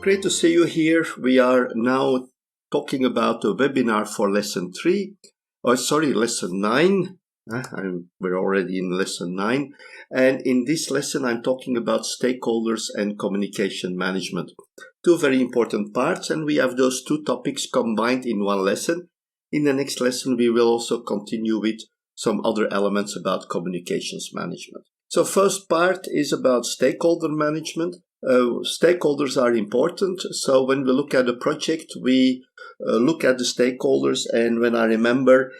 Great to see you here. We are now talking about the webinar for lesson 9. We're already in lesson 9. And in this lesson, I'm talking about stakeholders and communication management. Two very important parts, and we have those two topics combined in one lesson. In the next lesson, we will also continue with some other elements about communications management. So first part is about stakeholder management. Stakeholders are important. So when we look at a project, we look at the stakeholders. And when I remember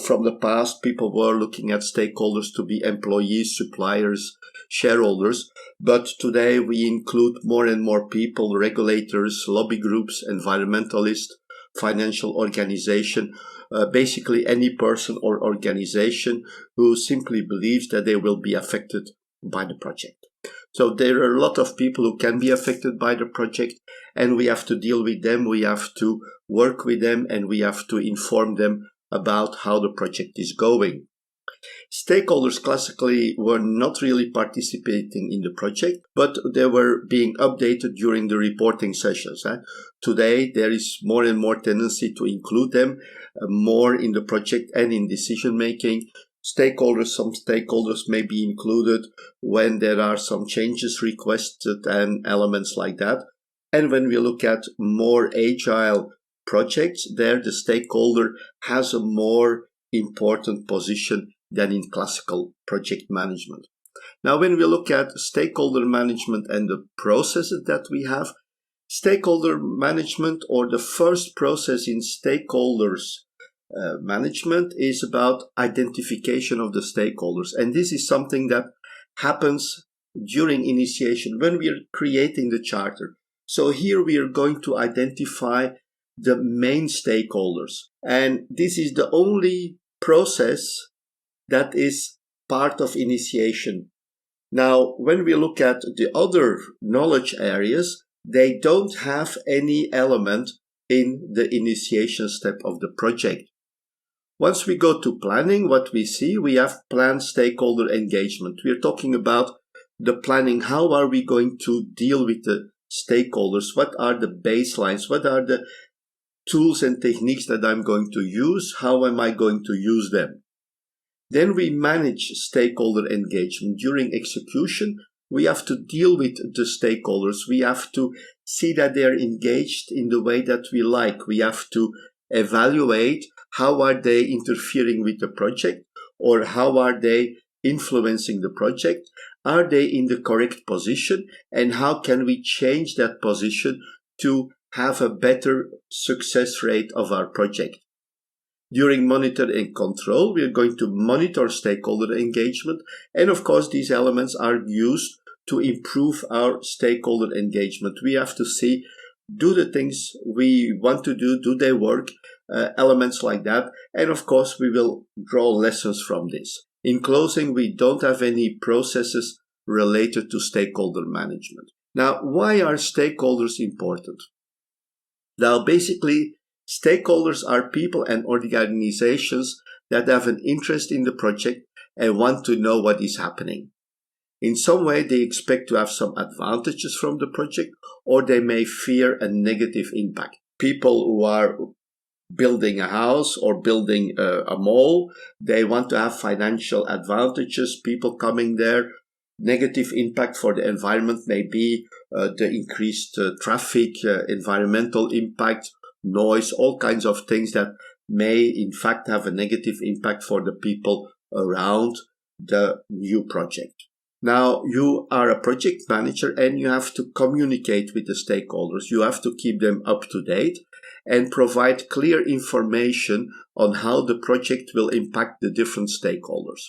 from the past, people were looking at stakeholders to be employees, suppliers, shareholders. But today we include more and more people, regulators, lobby groups, environmentalists, financial organization, basically any person or organization who simply believes that they will be affected by the project. So there are a lot of people who can be affected by the project, and we have to deal with them, we have to work with them, and we have to inform them about how the project is going. Stakeholders classically were not really participating in the project, but they were being updated during the reporting sessions. Today, there is more and more tendency to include them more in the project and in decision making. Some stakeholders may be included when there are some changes requested and elements like that. And when we look at more agile projects, there the stakeholder has a more important position than in classical project management. Now, when we look at stakeholder management and the processes that we have, stakeholder management, or the first process in stakeholders management, is about identification of the stakeholders. And this is something that happens during initiation when we are creating the charter. So here we are going to identify the main stakeholders. And this is the only process that is part of initiation. Now, when we look at the other knowledge areas, they don't have any element in the initiation step of the project. Once we go to planning, what we see, we have planned stakeholder engagement. We are talking about the planning. How are we going to deal with the stakeholders? What are the baselines? What are the tools and techniques that I'm going to use? How am I going to use them? Then we manage stakeholder engagement. During execution, we have to deal with the stakeholders. We have to see that they're engaged in the way that we like. We have to evaluate how are they interfering with the project, or how are they influencing the project? Are they in the correct position? And how can we change that position to have a better success rate of our project? During monitor and control, we are going to monitor stakeholder engagement. And of course, these elements are used to improve our stakeholder engagement. We have to see, do the things we want to do they work? Elements like that. And of course, we will draw lessons from this. In closing, we don't have any processes related to stakeholder management. Now, why are stakeholders important? Now, basically, stakeholders are people and organizations that have an interest in the project and want to know what is happening. In some way, they expect to have some advantages from the project, or they may fear a negative impact. People who are building a house or building a mall, they want to have financial advantages, people coming there. Negative impact for the environment may be the increased traffic, environmental impact, noise, all kinds of things that may in fact have a negative impact for the people around the new project. Now, you are a project manager and you have to communicate with the stakeholders. You have to keep them up to date and provide clear information on how the project will impact the different stakeholders.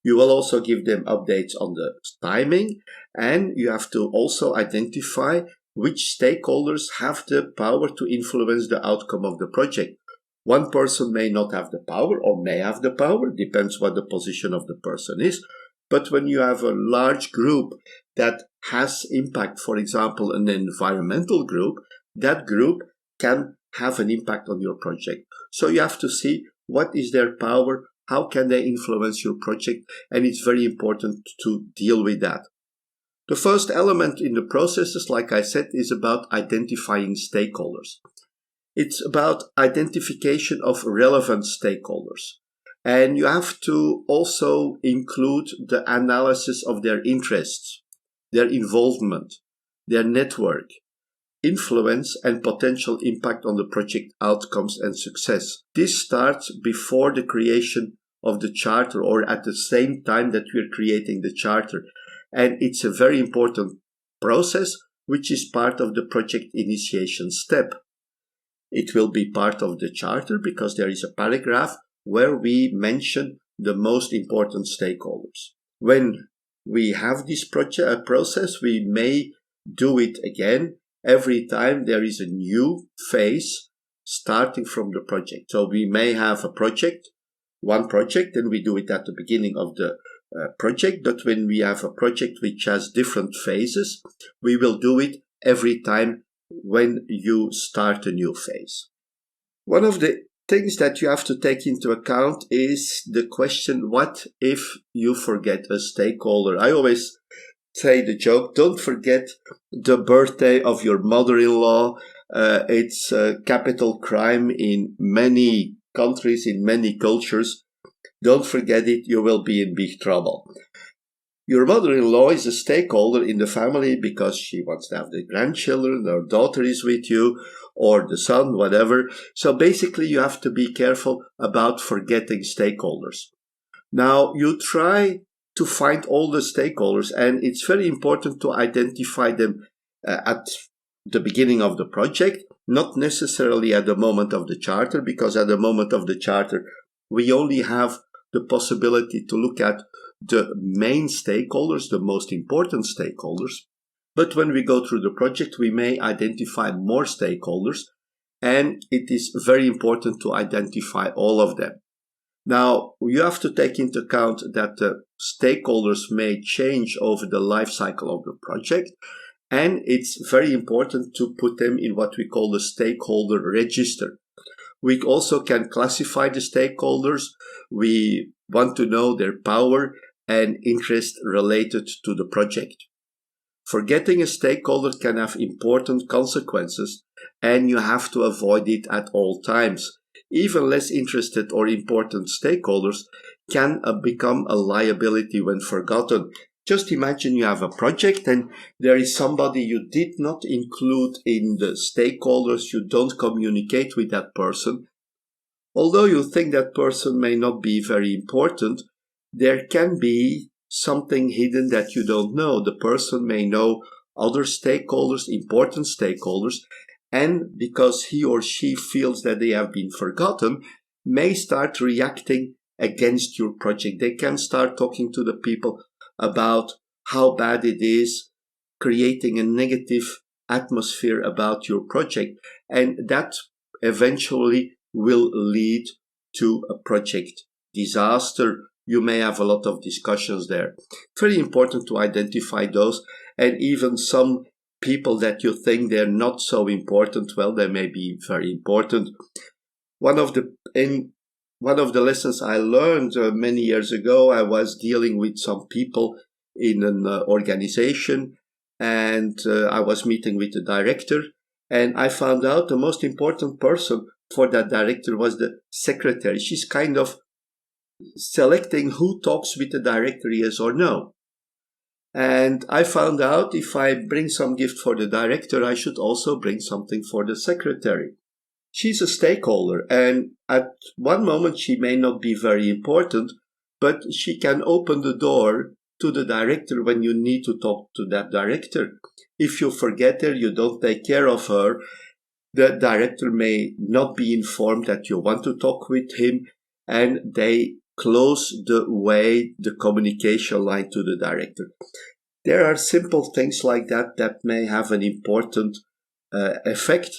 You will also give them updates on the timing, and you have to also identify which stakeholders have the power to influence the outcome of the project. One person may not have the power, or may have the power, depends what the position of the person is. But when you have a large group that has impact, for example, an environmental group, that group can have an impact on your project. So you have to see what is their power, how can they influence your project, and it's very important to deal with that. The first element in the processes, like I said, is about identifying stakeholders. It's about identification of relevant stakeholders. And you have to also include the analysis of their interests, their involvement, their network, influence, and potential impact on the project outcomes and success. This starts before the creation of the charter or at the same time that we're creating the charter. And it's a very important process, which is part of the project initiation step. It will be part of the charter because there is a paragraph where we mention the most important stakeholders. When we have this process, we may do it again every time there is a new phase starting from the project. So we may have one project, and we do it at the beginning of the project. But when we have a project which has different phases, we will do it every time when you start a new phase. One of the things that you have to take into account is the question, what if you forget a stakeholder? I always say the joke, don't forget the birthday of your mother-in-law. It's a capital crime in many countries, in many cultures. Don't forget it, you will be in big trouble. Your mother-in-law is a stakeholder in the family because she wants to have the grandchildren, her daughter is with you, or the son, whatever. So basically you have to be careful about forgetting stakeholders. Now you try to find all the stakeholders, and it's very important to identify them at the beginning of the project, not necessarily at the moment of the charter, because at the moment of the charter we only have the possibility to look at the main stakeholders, the most important stakeholders. But when we go through the project, we may identify more stakeholders, and it is very important to identify all of them. Now, you have to take into account that the stakeholders may change over the life cycle of the project, and it's very important to put them in what we call the stakeholder register. We also can classify the stakeholders. We want to know their power and interest related to the project. Forgetting a stakeholder can have important consequences, and you have to avoid it at all times. Even less interested or important stakeholders can become a liability when forgotten. Just imagine you have a project and there is somebody you did not include in the stakeholders, you don't communicate with that person. Although you think that person may not be very important, there can be something hidden that you don't know. The person may know other stakeholders, important stakeholders, and because he or she feels that they have been forgotten, may start reacting against your project. They can start talking to the people about how bad it is, creating a negative atmosphere about your project, and that eventually will lead to a project disaster. You may have a lot of discussions there. Very important to identify those, and even some people that you think they're not so important, well, they may be very important. One of the lessons I learned many years ago, I was dealing with some people in an organization, and I was meeting with the director, and I found out the most important person for that director was the secretary. She's kind of selecting who talks with the director, yes or no. And I found out if I bring some gift for the director, I should also bring something for the secretary. She's a stakeholder, and at one moment she may not be very important, but she can open the door to the director when you need to talk to that director. If you forget her, you don't take care of her, the director may not be informed that you want to talk with him, and they close the communication line to the director. There are simple things like that that may have an important effect,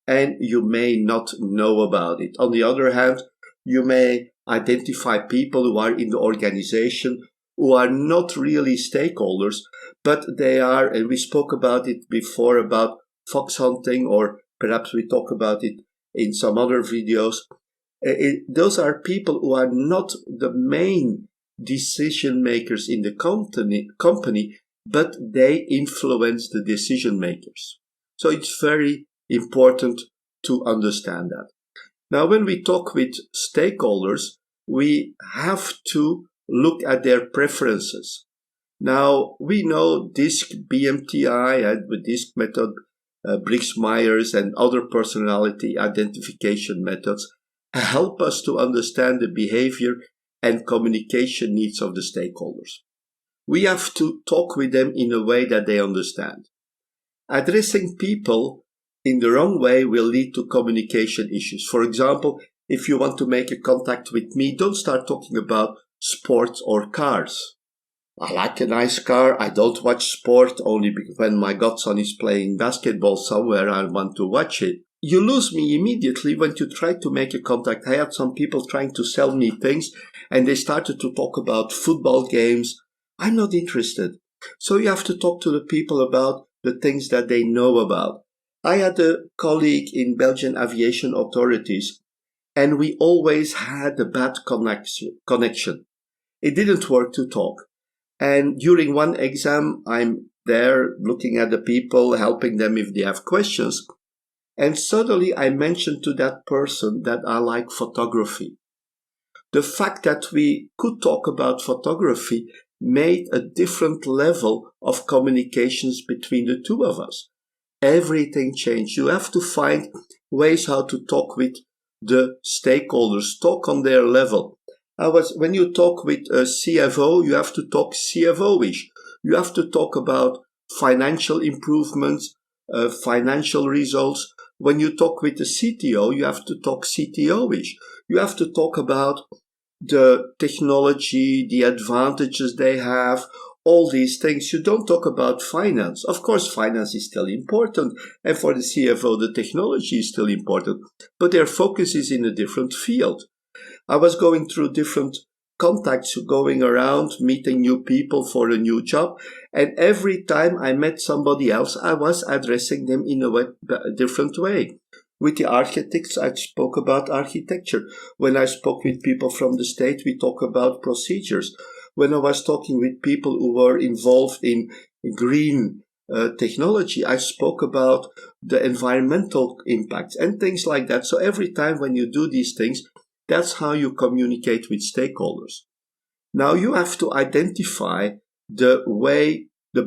and you may not know about it. On the other hand, you may identify people who are in the organization who are not really stakeholders, but they are, and we spoke about it before about fox hunting, or perhaps we talk about it in some other videos. Those are people who are not the main decision makers in the company, but they influence the decision makers. So it's very important to understand that. Now, when we talk with stakeholders, we have to look at their preferences. Now, we know DISC, BMTI, and with DISC method, Briggs-Myers, and other personality identification methods help us to understand the behavior and communication needs of the stakeholders. We have to talk with them in a way that they understand. Addressing people in the wrong way will lead to communication issues. For example, if you want to make a contact with me, don't start talking about sports or cars. I like a nice car. I don't watch sport, only because when my godson is playing basketball somewhere, I want to watch it. You lose me immediately when you try to make a contact. I had some people trying to sell me things, and they started to talk about football games. I'm not interested. So you have to talk to the people about the things that they know about. I had a colleague in Belgian aviation authorities, and we always had a bad connection. It didn't work to talk. And during one exam, I'm there looking at the people, helping them if they have questions. And suddenly I mentioned to that person that I like photography. The fact that we could talk about photography made a different level of communications between the two of us. Everything changed. You have to find ways how to talk with the stakeholders, talk on their level. When you talk with a CFO, you have to talk CFO-ish. You have to talk about financial improvements, financial results. When you talk with the CTO, you have to talk CTO-ish. You have to talk about the technology, the advantages they have, all these things. You don't talk about finance. Of course, finance is still important, and for the CFO, the technology is still important, but their focus is in a different field. I was going through different contacts, going around, meeting new people for a new job, and every time I met somebody else, I was addressing them in a different way. With the architects, I spoke about architecture. When I spoke with people from the state, we talk about procedures. When I was talking with people who were involved in green technology, I spoke about the environmental impacts and things like that. So every time when you do these things, that's how you communicate with stakeholders. Now you have to identify the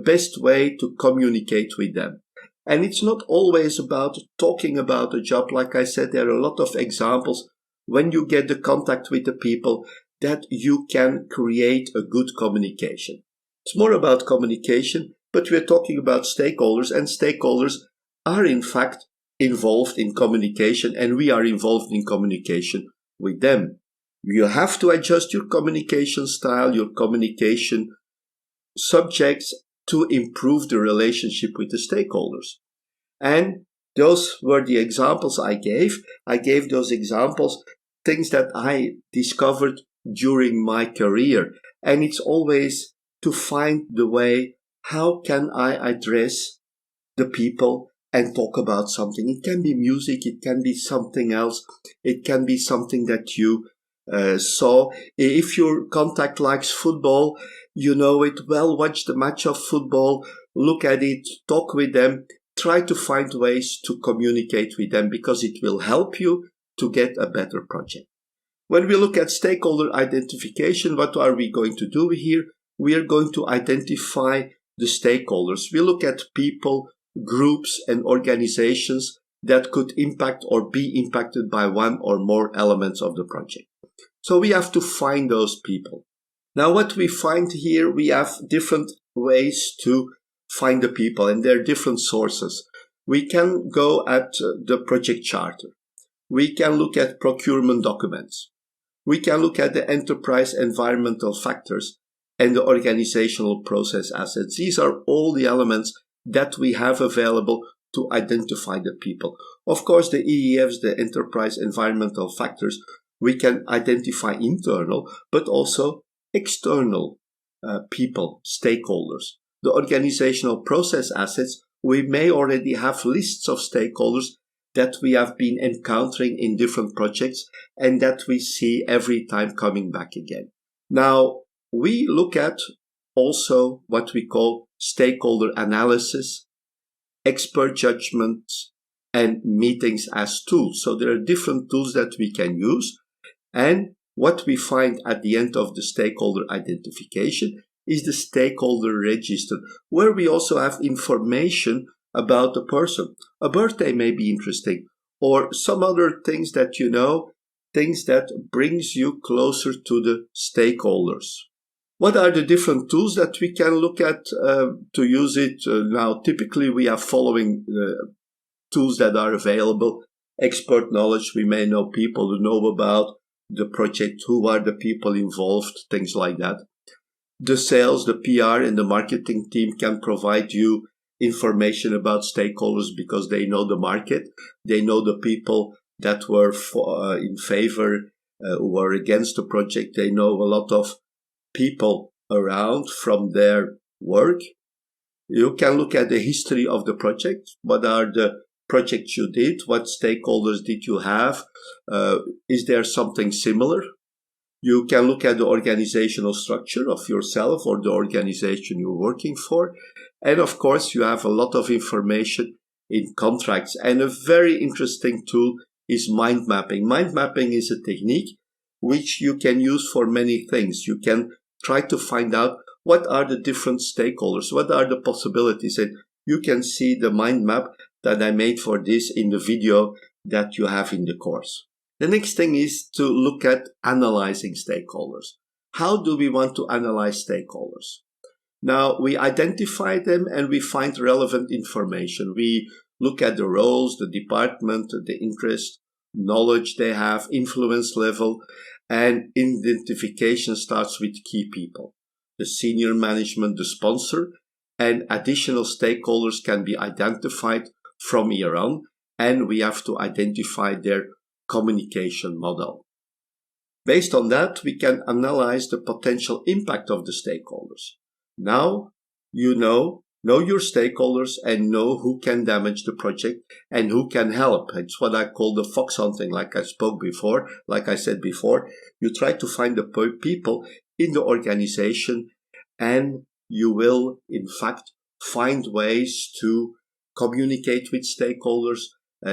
best way to communicate with them. And it's not always about talking about a job. Like I said, there are a lot of examples when you get the contact with the people that you can create a good communication. It's more about communication, but we're talking about stakeholders, and stakeholders are in fact involved in communication, and we are involved in communication with them. You have to adjust your communication style, your communication subjects to improve the relationship with the stakeholders. And those were the examples I gave. I gave those examples, things that I discovered during my career. And it's always to find the way, how can I address the people and talk about something? It can be music, it can be something else, it can be something that you saw. If your contact likes football, you know it well, watch the match of football, look at it, talk with them, try to find ways to communicate with them, because it will help you to get a better project. When we look at stakeholder identification, what are we going to do here? We are going to identify the stakeholders. We look at people, groups, and organizations that could impact or be impacted by one or more elements of the project. So we have to find those people. Now, what we find here, we have different ways to find the people, and there are different sources. We can go at the project charter. We can look at procurement documents. We can look at the enterprise environmental factors and the organizational process assets. These are all the elements that we have available to identify the people. Of course, the EEFs, the enterprise environmental factors, we can identify internal, but also external people, stakeholders. The organizational process assets, we may already have lists of stakeholders that we have been encountering in different projects and that we see every time coming back again. Now, we look at also what we call stakeholder analysis, expert judgments, and meetings as tools. So there are different tools that we can use. And what we find at the end of the stakeholder identification is the stakeholder register, where we also have information about the person. A birthday may be interesting, or some other things that things that brings you closer to the stakeholders. What are the different tools that we can look at to use it? Now, typically we are following tools that are available. Expert knowledge, we may know people who know about the project, who are the people involved, things like that. The sales, the PR, and the marketing team can provide you information about stakeholders because they know the market, they know the people that were in favor, who were against the project. They know a lot of people around from their work. You can look at the history of the project. What are the projects you did? What stakeholders did you have? Is there something similar? You can look at the organizational structure of yourself or the organization you're working for. And of course, you have a lot of information in contracts. And a very interesting tool is mind mapping. Mind mapping is a technique which you can use for many things. You can try to find out what are the different stakeholders, what are the possibilities. And you can see the mind map that I made for this in the video that you have in the course. The next thing is to look at analyzing stakeholders. How do we want to analyze stakeholders? Now, we identify them and we find relevant information. We look at the roles, the department, the interest, knowledge they have, influence level, and identification starts with key people. The senior management, the sponsor, and additional stakeholders can be identified from here on, and we have to identify their communication model. Based on that, we can analyze the potential impact of the stakeholders. Now, you know your stakeholders and know who can damage the project and who can help. It's what I call the fox hunting, like I said before. You try to find the people in the organization, and you will, in fact, find ways to communicate with stakeholders,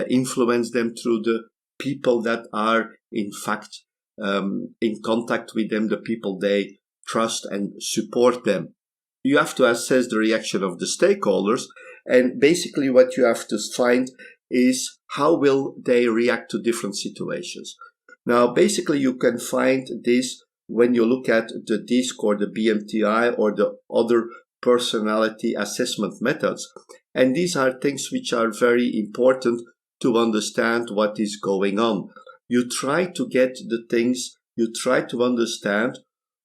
influence them through the people that are, in fact, in contact with them, the people they trust and support them. You have to assess the reaction of the stakeholders, and basically what you have to find is how will they react to different situations. Now, basically you can find this when you look at the D-score, the BMTI, or the other personality assessment methods. And these are things which are very important to understand what is going on. You try to get the things, you try to understand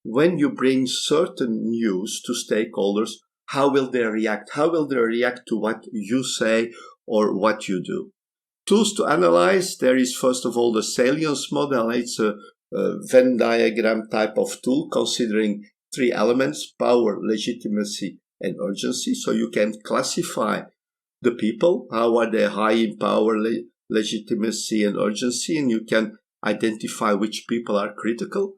when you bring certain news to stakeholders, how will they react? How will they react to what you say or what you do? Tools to analyze, there is first of all the salience model. It's a Venn diagram type of tool considering three elements: power, legitimacy, and urgency. So you can classify the people, how are they high in power, legitimacy, and urgency, and you can identify which people are critical.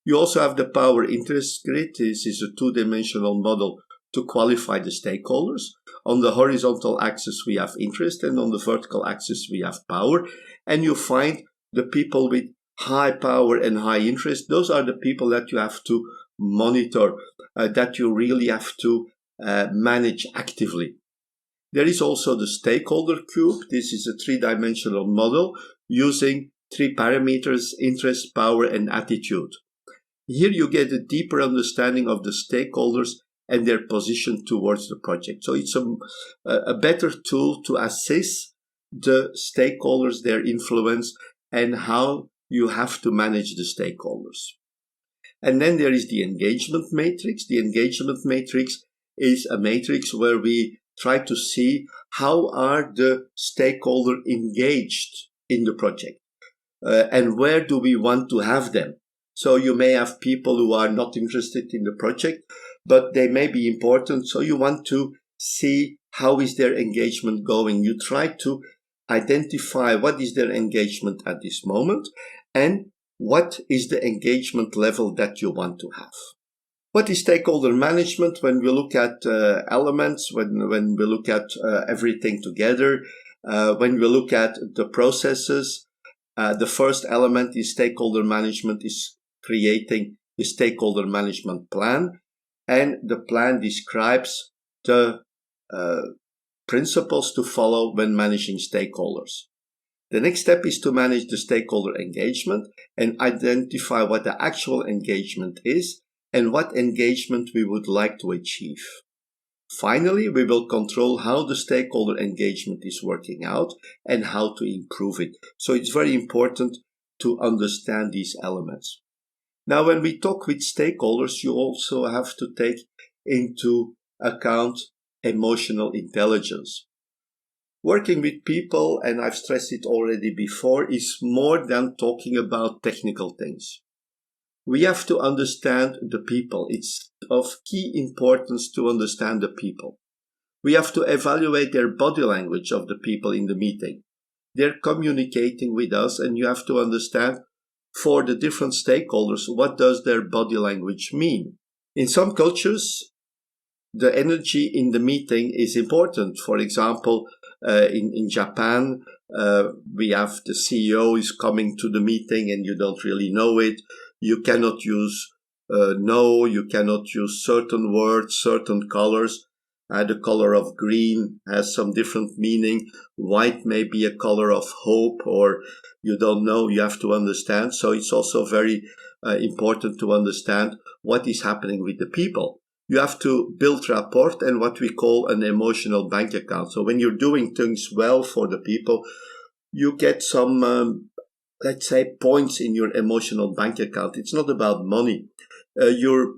You also have the power interest grid. This is a two-dimensional model to qualify the stakeholders. On the horizontal axis, we have interest, and on the vertical axis, we have power. And you find the people with high power and high interest. Those are the people that you have to monitor, that you really have to manage actively. There is also the stakeholder cube. This is a three-dimensional model using three parameters: interest, power, and attitude. Here you get a deeper understanding of the stakeholders and their position towards the project. So it's a better tool to assess the stakeholders, their influence, and how you have to manage the stakeholders. And then there is the engagement matrix. The engagement matrix is a matrix where we try to see how are the stakeholders engaged in the project, and where do we want to have them. So you may have people who are not interested in the project, but they may be important. So you want to see how is their engagement going. You try to identify what is their engagement at this moment and what is the engagement level that you want to have. What is stakeholder management? When we look at elements, when we look at everything together, when we look at the processes, the first element in stakeholder management is creating the stakeholder management plan, and the plan describes the principles to follow when managing stakeholders. The next step is to manage the stakeholder engagement and identify what the actual engagement is and what engagement we would like to achieve. Finally, we will control how the stakeholder engagement is working out and how to improve it. So it's very important to understand these elements. Now, when we talk with stakeholders, you also have to take into account emotional intelligence. Working with people, and I've stressed it already before, is more than talking about technical things. We have to understand the people. It's of key importance to understand the people. We have to evaluate their body language of the people in the meeting. They're communicating with us, and you have to understand for the different stakeholders, what does their body language mean? In some cultures, the energy in the meeting is important. For example, in Japan, we have the CEO is coming to the meeting and you don't really know it. You cannot use no, you cannot use certain words, certain colors. The color of green has some different meaning. White may be a color of hope, or you don't know, you have to understand. So it's also very important to understand what is happening with the people. You have to build rapport and what we call an emotional bank account. So when you're doing things well for the people, you get some, let's say, points in your emotional bank account. It's not about money. Your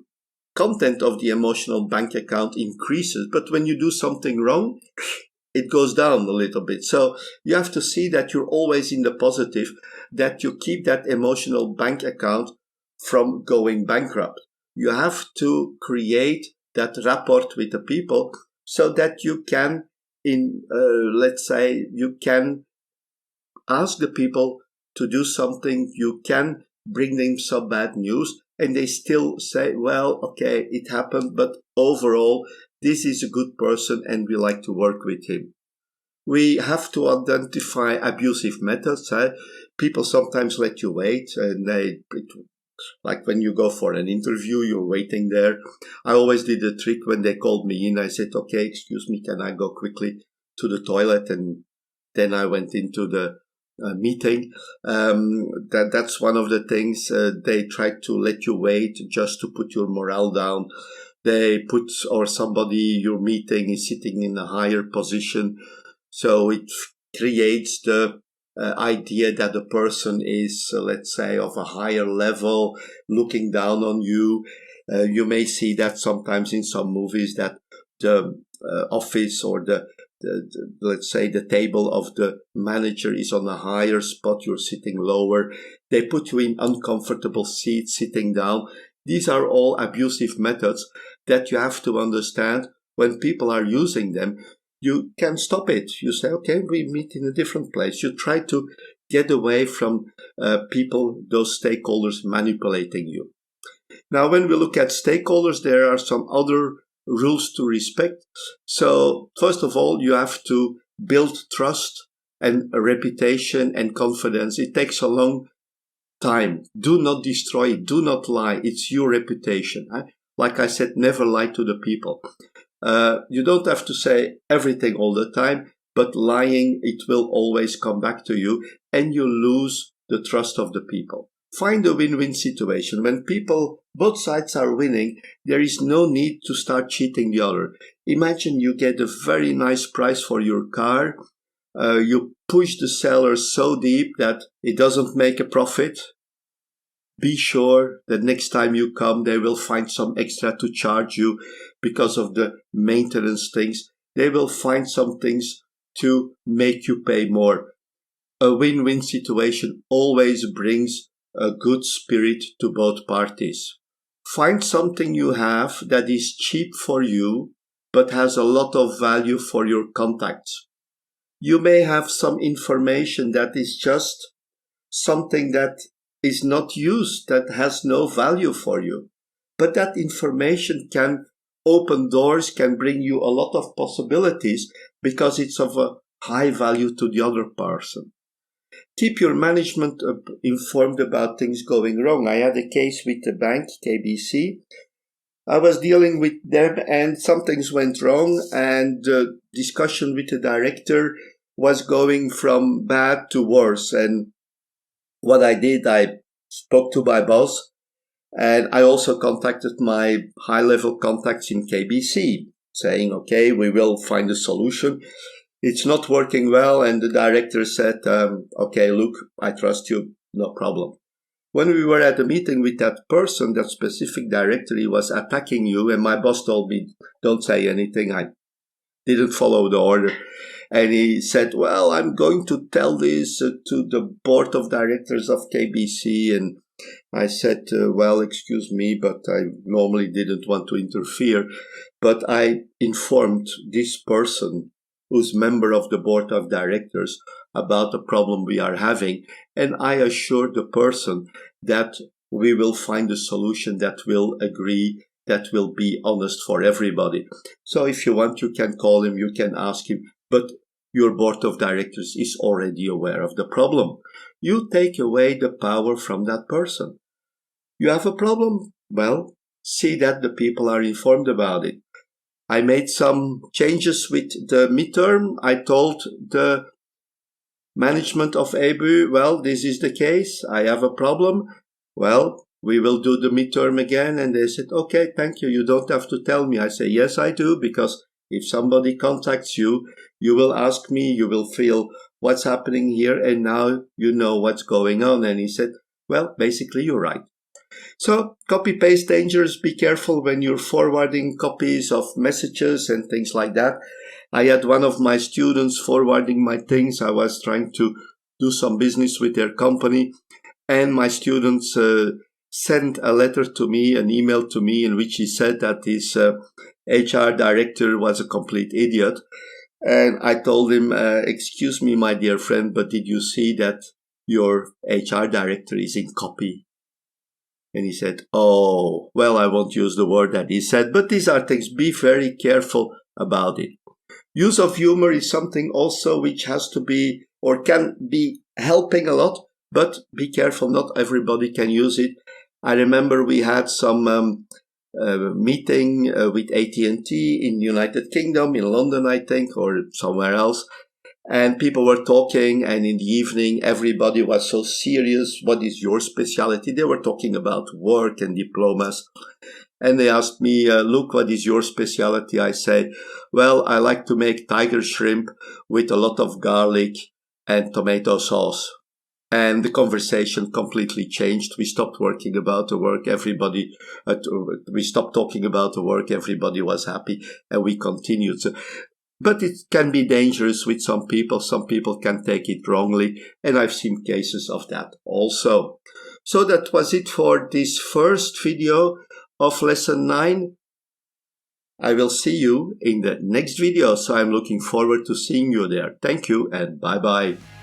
content of the emotional bank account increases, but when you do something wrong, it goes down a little bit. So you have to see that you're always in the positive, that you keep that emotional bank account from going bankrupt. You have to create that rapport with the people so that you can, let's say, you can ask the people to do something, you can bring them some bad news, and they still say, well, okay, it happened, but overall, this is a good person and we like to work with him. We have to identify abusive methods. People sometimes let you wait, and like when you go for an interview, you're waiting there. I always did a trick when they called me in. I said, okay, excuse me, can I go quickly to the toilet? And then I went into the meeting. That's one of the things. They try to let you wait just to put your morale down. They put, or somebody you're meeting is sitting in a higher position. So it creates the idea that the person is, let's say, of a higher level, looking down on you. You may see that sometimes in some movies that the office or the let's say the table of the manager is on a higher spot, you're sitting lower. They put you in uncomfortable seats, sitting down. These are all abusive methods that you have to understand. When people are using them, you can stop it. You say, okay, we meet in a different place. You try to get away from people, those stakeholders manipulating you. Now, when we look at stakeholders, there are some other rules to respect. So first of all, you have to build trust and a reputation and confidence. It takes a long time. Do not destroy it. Do not lie. It's your reputation. Like I said, never lie to the people. You don't have to say everything all the time, but lying, it will always come back to you and you lose the trust of the people. Find a win-win situation. When people, both sides are winning, there is no need to start cheating the other. Imagine you get a very nice price for your car. You push the seller so deep that it doesn't make a profit. Be sure that next time you come, they will find some extra to charge you because of the maintenance things. They will find some things to make you pay more. A win-win situation always brings a good spirit to both parties. Find something you have that is cheap for you, but has a lot of value for your contacts. You may have some information that is just something that is not used, that has no value for you. but that information can open doors, can bring you a lot of possibilities because it's of a high value to the other person. Keep your management informed about things going wrong. I had a case with the bank, KBC. I was dealing with them and some things went wrong, and the discussion with the director was going from bad to worse. And what I did, I spoke to my boss, and I also contacted my high-level contacts in KBC, saying, okay, we will find a solution. It's not working well. And the director said, okay, look, I trust you, no problem. When we were at a meeting with that person, that specific director, he was attacking you, and my boss told me, don't say anything. I didn't follow the order. And he said, well, I'm going to tell this to the board of directors of KBC. And I said, well, excuse me, but I normally didn't want to interfere. But I informed this person, who's member of the board of directors, about the problem we are having. And I assured the person that we will find a solution that will agree, that will be honest for everybody. So if you want, you can call him, you can ask him, but your board of directors is already aware of the problem. You take away the power from that person. You have a problem? Well, see that the people are informed about it. I made some changes with the midterm. I told the management of ABU, well, this is the case. I have a problem. Well, we will do the midterm again. And they said, okay, thank you. You don't have to tell me. I say, yes, I do, because if somebody contacts you, you will ask me, you will feel what's happening here, and now you know what's going on. And he said, well, basically, you're right. So copy-paste dangerous. Be careful when you're forwarding copies of messages and things like that. I had one of my students forwarding my things. I was trying to do some business with their company, and my students sent a letter to me, an email to me, in which he said that his HR director was a complete idiot. And I told him, excuse me, my dear friend, but did you see that your HR director is in copy? And he said, oh, well, I won't use the word that he said, but these are things. Be very careful about it. Use of humor is something also which has to be, or can be, helping a lot, but be careful, not everybody can use it. I remember we had some meeting with AT&T in the United Kingdom, in London, I think, or somewhere else. And people were talking, and in the evening, everybody was so serious. What is your specialty? They were talking about work and diplomas. And they asked me, look, what is your specialty? I say, well, I like to make tiger shrimp with a lot of garlic and tomato sauce. And the conversation completely changed. We stopped working about the work. We stopped talking about the work. Everybody was happy, and we continued. But it can be dangerous with some people. Some people can take it wrongly, and I've seen cases of that also. So that was it for this first video of lesson 9. I will see you in the next video, so I'm looking forward to seeing you there. Thank you, and bye-bye.